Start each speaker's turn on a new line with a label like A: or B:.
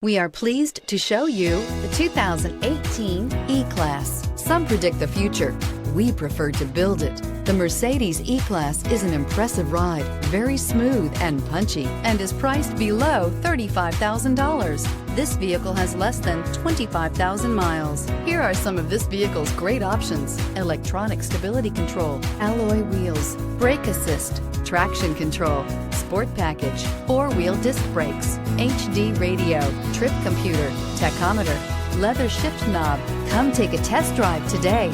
A: We are pleased to show you the 2018 E-Class. Some predict the future. We prefer to build it. The Mercedes E-Class is an impressive ride, very smooth and punchy, and is priced below $35,000. This vehicle has less than 25,000 miles. Here are some of this vehicle's great options: electronic stability control, alloy wheels, brake assist, traction control, sport package, four-wheel disc brakes, HD radio, trip computer, tachometer, leather shift knob. Come take a test drive today.